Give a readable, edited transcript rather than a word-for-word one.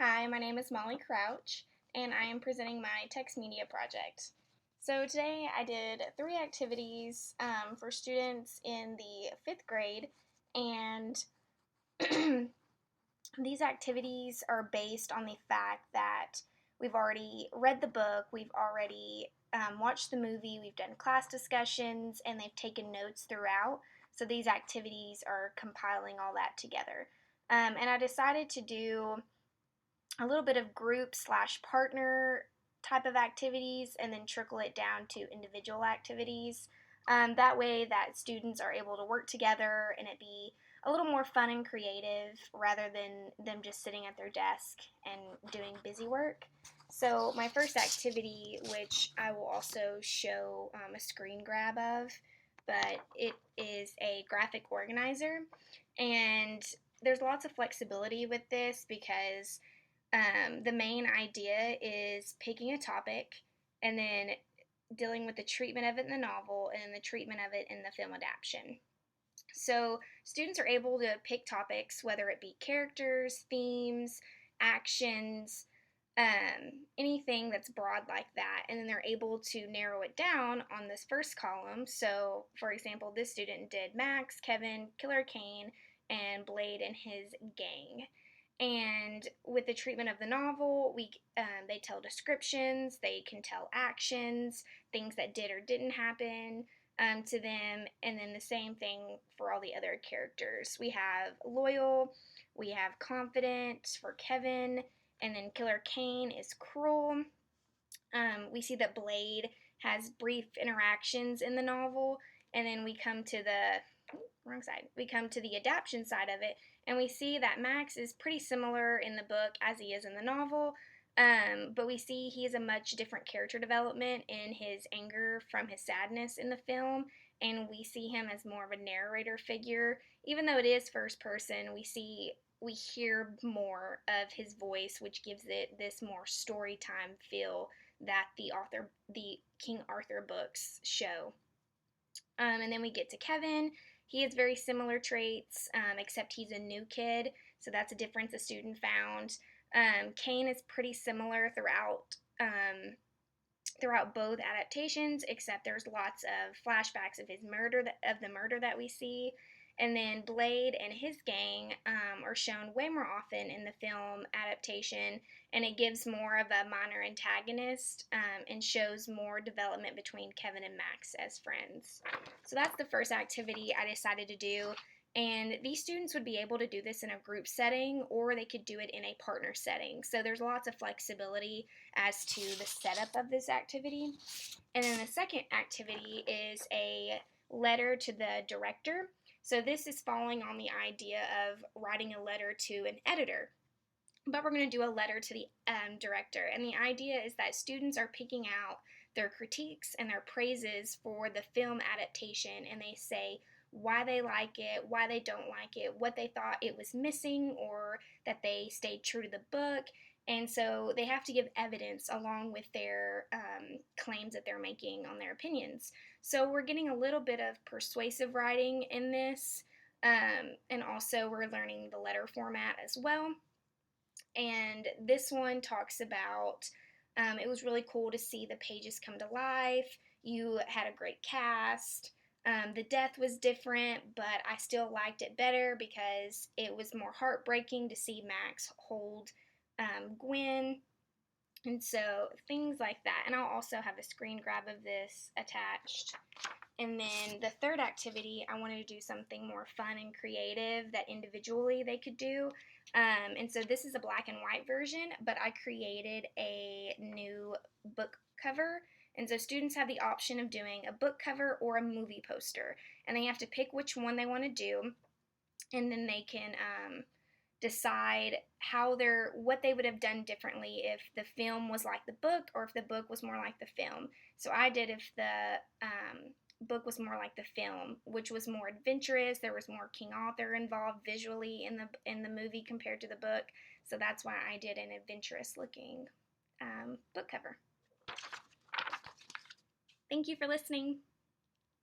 Hi, my name is Molly Crouch, and I am presenting my text media project. So today I did 3 activities for students in the 5th grade, and these activities are based on the fact that we've already read the book, we've already watched the movie, we've done class discussions, and they've taken notes throughout. So these activities are compiling all that together. And I decided to do a little bit of group slash partner type of activities and then trickle it down to individual activities. That way that students are able to work together and it be a little more fun and creative rather than them just sitting at their desk and doing busy work. So my first activity, which I will also show a screen grab of, but it is a graphic organizer, and there's lots of flexibility with this because the main idea is picking a topic and then dealing with the treatment of it in the novel and the treatment of it in the film adaptation. So students are able to pick topics, whether it be characters, themes, actions, anything that's broad like that, and then they're able to narrow it down on this first column. So, for example, this student did Max, Kevin, Killer Kane, and Blade and his gang. And with the treatment of the novel, they tell descriptions, they can tell actions, things that did or didn't happen to them, and then the same thing for all the other characters. We have loyal, we have confident for Kevin, and then Killer Kane is cruel. We see that Blade has brief interactions in the novel, and then we come to wrong side. We come to the adaptation side of it, and we see that Max is pretty similar in the book as he is in the novel. But we see he has a much different character development in his anger from his sadness in the film, and we see him as more of a narrator figure. Even though it is first person, we hear more of his voice, which gives it this more story time feel that the King Arthur books show. And then we get to Kevin. He has very similar traits, except he's a new kid, so that's a difference a student found. Kane is pretty similar throughout both adaptations, except there's lots of flashbacks of the murder that we see. And then Blade and his gang are shown way more often in the film adaptation, and it gives more of a minor antagonist and shows more development between Kevin and Max as friends. So that's the first activity I decided to do. And these students would be able to do this in a group setting, or they could do it in a partner setting. So there's lots of flexibility as to the setup of this activity. And then the second activity is a letter to the director. So this is following on the idea of writing a letter to an editor. But we're going to do a letter to the director. And the idea is that students are picking out their critiques and their praises for the film adaptation, and they say why they like it, why they don't like it, what they thought it was missing, or that they stayed true to the book. And so they have to give evidence along with their claims that they're making on their opinions. So we're getting a little bit of persuasive writing in this, and also we're learning the letter format as well. And this one talks about it was really cool to see the pages come to life. You had a great cast. The death was different, but I still liked it better because it was more heartbreaking to see Max hold Gwen. And so things like that. And I'll also have a screen grab of this attached. And then the third activity, I wanted to do something more fun and creative that individually they could do. And so this is a black and white version, but I created a new book cover. And so students have the option of doing a book cover or a movie poster. And they have to pick which one they want to do. And then they can decide what they would have done differently if the film was like the book or if the book was more like the film. So I did if the book was more like the film, which was more adventurous. There was more King Arthur involved visually in the movie compared to the book. So that's why I did an adventurous looking book cover. Thank you for listening.